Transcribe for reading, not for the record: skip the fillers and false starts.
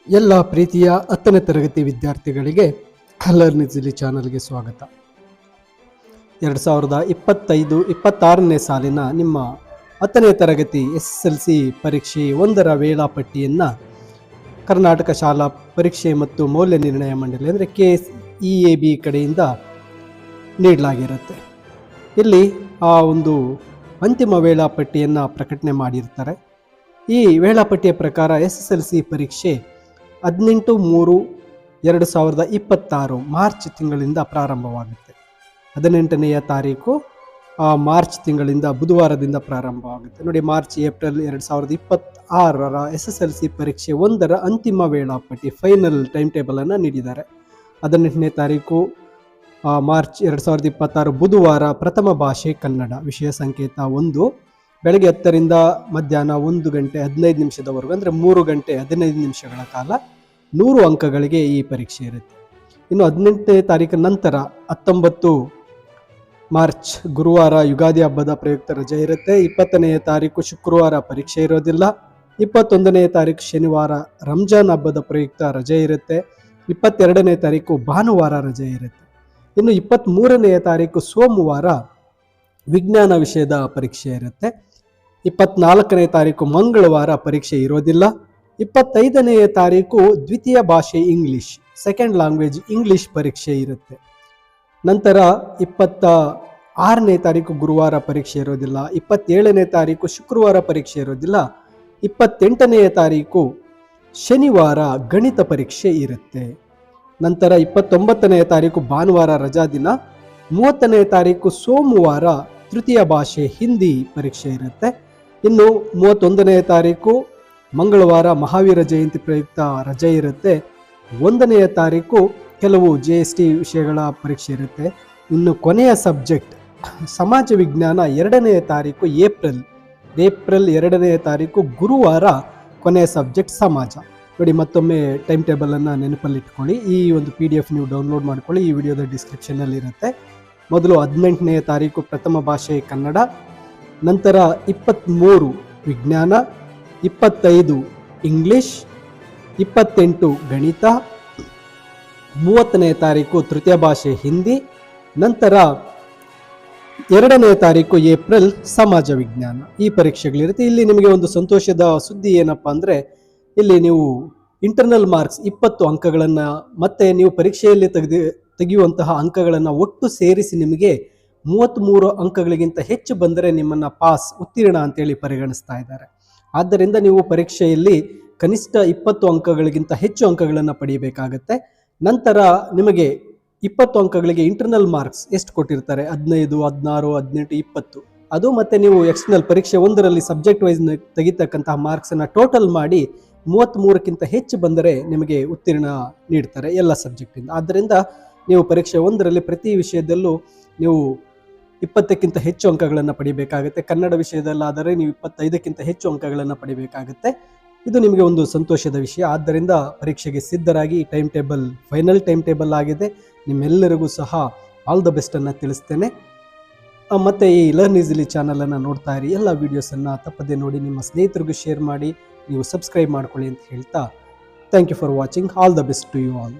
ಎಲ್ಲ ಪ್ರೀತಿಯ 10ನೇ ತರಗತಿ ವಿದ್ಯಾರ್ಥಿಗಳಿಗೆ ಲರ್ನ್ ಈಸಿಲಿ ಚಾನಲ್ಗೆ ಸ್ವಾಗತ. 2025-26ನೇ ಸಾಲಿನ ನಿಮ್ಮ 10ನೇ ತರಗತಿ SSLC ಪರೀಕ್ಷೆ 1ರ ವೇಳಾಪಟ್ಟಿಯನ್ನು ಕರ್ನಾಟಕ ಶಾಲಾ ಪರೀಕ್ಷೆ ಮತ್ತು ಮೌಲ್ಯ ನಿರ್ಣಯ ಮಂಡಳಿ ಅಂದರೆ KEAB ಕಡೆಯಿಂದ ನೀಡಲಾಗಿರುತ್ತೆ. ಇಲ್ಲಿ ಆ ಒಂದು ಅಂತಿಮ ವೇಳಾಪಟ್ಟಿಯನ್ನು ಪ್ರಕಟಣೆ ಮಾಡಿರ್ತಾರೆ. ಈ ವೇಳಾಪಟ್ಟಿಯ ಪ್ರಕಾರ SSLC ಪರೀಕ್ಷೆ 18/3/2026 ಮಾರ್ಚ್ ತಿಂಗಳಿಂದ ಪ್ರಾರಂಭವಾಗುತ್ತೆ. 18ನೆಯ ತಾರೀಕು ಮಾರ್ಚ್ ತಿಂಗಳಿಂದ ಬುಧವಾರದಿಂದ ಪ್ರಾರಂಭವಾಗುತ್ತೆ. ನೋಡಿ, ಮಾರ್ಚ್ ಏಪ್ರಿಲ್ 2026ರ SSLC ಪರೀಕ್ಷೆ 1ರ ಅಂತಿಮ ವೇಳಾಪಟ್ಟಿ ಫೈನಲ್ ಟೈಮ್ ಟೇಬಲನ್ನು ನೀಡಿದ್ದಾರೆ. 18ನೇ ತಾರೀಕು ಮಾರ್ಚ್ 2026 ಬುಧವಾರ ಪ್ರಥಮ ಭಾಷೆ ಕನ್ನಡ, ವಿಷಯ ಸಂಕೇತ 1, ಬೆಳಗ್ಗೆ 10ರಿಂದ ಮಧ್ಯಾಹ್ನ 1 ಗಂಟೆ 15 ನಿಮಿಷದವರೆಗೂ, ಅಂದರೆ 3 ಗಂಟೆ 15 ನಿಮಿಷಗಳ ಕಾಲ 100 ಅಂಕಗಳಿಗೆ ಈ ಪರೀಕ್ಷೆ ಇರುತ್ತೆ. ಇನ್ನು 18ನೇ ತಾರೀಕು ನಂತರ 19 ಮಾರ್ಚ್ ಗುರುವಾರ ಯುಗಾದಿ ಹಬ್ಬದ ಪ್ರಯುಕ್ತ ರಜೆ ಇರುತ್ತೆ. 20ನೆಯ ತಾರೀಕು ಶುಕ್ರವಾರ ಪರೀಕ್ಷೆ ಇರೋದಿಲ್ಲ. 21ನೇ ತಾರೀಕು ಶನಿವಾರ ರಂಜಾನ್ ಹಬ್ಬದ ಪ್ರಯುಕ್ತ ರಜೆ ಇರುತ್ತೆ. 22ನೇ ತಾರೀಕು ಭಾನುವಾರ ರಜೆ ಇರುತ್ತೆ. ಇನ್ನು 23ನೆಯ ತಾರೀಕು ಸೋಮವಾರ ವಿಜ್ಞಾನ ವಿಷಯದ ಪರೀಕ್ಷೆ ಇರುತ್ತೆ. 24ನೇ ತಾರೀಕು ಮಂಗಳವಾರ ಪರೀಕ್ಷೆ ಇರೋದಿಲ್ಲ. 25ನೆಯ ತಾರೀಕು ದ್ವಿತೀಯ ಭಾಷೆ ಇಂಗ್ಲಿಷ್, ಸೆಕೆಂಡ್ ಲ್ಯಾಂಗ್ವೇಜ್ ಇಂಗ್ಲಿಷ್ ಪರೀಕ್ಷೆ ಇರುತ್ತೆ. ನಂತರ 26ನೇ ತಾರೀಕು ಗುರುವಾರ ಪರೀಕ್ಷೆ ಇರೋದಿಲ್ಲ. 27ನೇ ತಾರೀಕು ಶುಕ್ರವಾರ ಪರೀಕ್ಷೆ ಇರೋದಿಲ್ಲ. 28ನೆಯ ತಾರೀಕು ಶನಿವಾರ ಗಣಿತ ಪರೀಕ್ಷೆ ಇರುತ್ತೆ. ನಂತರ 29ನೆಯ ತಾರೀಕು ಭಾನುವಾರ ರಜಾ ದಿನ. 30ನೇ ತಾರೀಕು ಸೋಮವಾರ ತೃತೀಯ ಭಾಷೆ ಹಿಂದಿ ಪರೀಕ್ಷೆ ಇರುತ್ತೆ. ಇನ್ನು 31ನೇ ತಾರೀಕು ಮಂಗಳವಾರ ಮಹಾವೀರ ಜಯಂತಿ ಪ್ರಯುಕ್ತ ರಜೆ ಇರುತ್ತೆ. 1ನೆಯ ತಾರೀಕು ಕೆಲವು GST ವಿಷಯಗಳ ಪರೀಕ್ಷೆ ಇರುತ್ತೆ. ಇನ್ನು ಕೊನೆಯ ಸಬ್ಜೆಕ್ಟ್ ಸಮಾಜ ವಿಜ್ಞಾನ 2ನೇ ತಾರೀಕು ಏಪ್ರಿಲ್ 2ನೇ ತಾರೀಕು ಗುರುವಾರ ಕೊನೆಯ ಸಬ್ಜೆಕ್ಟ್ ಸಮಾಜ. ನೋಡಿ, ಮತ್ತೊಮ್ಮೆ ಟೈಮ್ ಟೇಬಲನ್ನು ನೆನಪಲ್ಲಿಟ್ಕೊಳ್ಳಿ. ಈ ಒಂದು PDF ನೀವು ಡೌನ್ಲೋಡ್ ಮಾಡ್ಕೊಳ್ಳಿ, ಈ ವಿಡಿಯೋದ ಡಿಸ್ಕ್ರಿಪ್ಷನಲ್ಲಿ ಇರುತ್ತೆ. ಮೊದಲು 18ನೇ ತಾರೀಕು ಪ್ರಥಮ ಭಾಷೆ ಕನ್ನಡ, ನಂತರ 23 ವಿಜ್ಞಾನ, 25 ಇಂಗ್ಲಿಷ್, 28 ಗಣಿತ, 30ನೇ ತಾರೀಕು ತೃತೀಯ ಭಾಷೆ ಹಿಂದಿ, ನಂತರ 2ನೇ ತಾರೀಕು ಏಪ್ರಿಲ್ ಸಮಾಜ ವಿಜ್ಞಾನ. ಈ ಪರೀಕ್ಷೆಗಳಿರುತ್ತೆ. ಇಲ್ಲಿ ನಿಮಗೆ ಒಂದು ಸಂತೋಷದ ಸುದ್ದಿ ಏನಪ್ಪ ಅಂದರೆ, ಇಲ್ಲಿ ನೀವು ಇಂಟರ್ನಲ್ ಮಾರ್ಕ್ಸ್ 20 ಅಂಕಗಳನ್ನು ಮತ್ತೆ ನೀವು ಪರೀಕ್ಷೆಯಲ್ಲಿ ತೆಗೆಯುವಂತಹ ಅಂಕಗಳನ್ನು ಒಟ್ಟು ಸೇರಿಸಿ ನಿಮಗೆ 33 ಅಂಕಗಳಿಗಿಂತ ಹೆಚ್ಚು ಬಂದರೆ ನಿಮ್ಮನ್ನು ಪಾಸ್, ಉತ್ತೀರ್ಣ ಅಂತೇಳಿ ಪರಿಗಣಿಸ್ತಾ ಇದ್ದಾರೆ. ಆದ್ದರಿಂದ ನೀವು ಪರೀಕ್ಷೆಯಲ್ಲಿ ಕನಿಷ್ಠ 20 ಅಂಕಗಳಿಗಿಂತ ಹೆಚ್ಚು ಅಂಕಗಳನ್ನು ಪಡೆಯಬೇಕಾಗತ್ತೆ. ನಂತರ ನಿಮಗೆ 20 ಅಂಕಗಳಿಗೆ ಇಂಟರ್ನಲ್ ಮಾರ್ಕ್ಸ್ ಎಷ್ಟು ಕೊಟ್ಟಿರ್ತಾರೆ, 15, 16, 18, 20, ಅದು ಮತ್ತೆ ನೀವು ಎಕ್ಸ್ಟರ್ನಲ್ ಪರೀಕ್ಷೆ 1ರಲ್ಲಿ ಸಬ್ಜೆಕ್ಟ್ ವೈಸ್ ತೆಗಿತಕ್ಕಂತಹ ಮಾರ್ಕ್ಸನ್ನು ಟೋಟಲ್ ಮಾಡಿ 33ಕ್ಕಿಂತ ಹೆಚ್ಚು ಬಂದರೆ ನಿಮಗೆ ಉತ್ತೀರ್ಣ ನೀಡ್ತಾರೆ ಎಲ್ಲ ಸಬ್ಜೆಕ್ಟಿಂದ. ಆದ್ದರಿಂದ ನೀವು ಪರೀಕ್ಷೆ 1ರಲ್ಲಿ ಪ್ರತಿ ವಿಷಯದಲ್ಲೂ ನೀವು 20ಕ್ಕಿಂತ ಹೆಚ್ಚು ಅಂಕಗಳನ್ನು ಪಡಿಬೇಕಾಗುತ್ತೆ. ಕನ್ನಡ ವಿಷಯದಲ್ಲಾದರೆ ನೀವು 25ಕ್ಕಿಂತ ಹೆಚ್ಚು ಅಂಕಗಳನ್ನು ಪಡಿಬೇಕಾಗುತ್ತೆ. ಇದು ನಿಮಗೆ ಒಂದು ಸಂತೋಷದ ವಿಷಯ. ಆದ್ದರಿಂದ ಪರೀಕ್ಷೆಗೆ ಸಿದ್ಧರಾಗಿ time table final time table ಆಗಿದೆ. ನಿಮ್ಮೆಲ್ಲರಿಗೂ ಸಹ ಆಲ್ ದ ಬೆಸ್ಟನ್ನು ತಿಳಿಸ್ತೇನೆ. ಮತ್ತು ಈ ಲರ್ನ್ ಈಸಿಲಿ ಚಾನಲನ್ನು ನೋಡ್ತಾ ಇರಿ. ಎಲ್ಲ ವೀಡಿಯೋಸನ್ನು ತಪ್ಪದೆ ನೋಡಿ, ನಿಮ್ಮ ಸ್ನೇಹಿತರಿಗೂ ಶೇರ್ ಮಾಡಿ, ನೀವು ಸಬ್ಸ್ಕ್ರೈಬ್ ಮಾಡ್ಕೊಳ್ಳಿ ಅಂತ ಹೇಳ್ತಾ, thank you for watching. All the best to you all.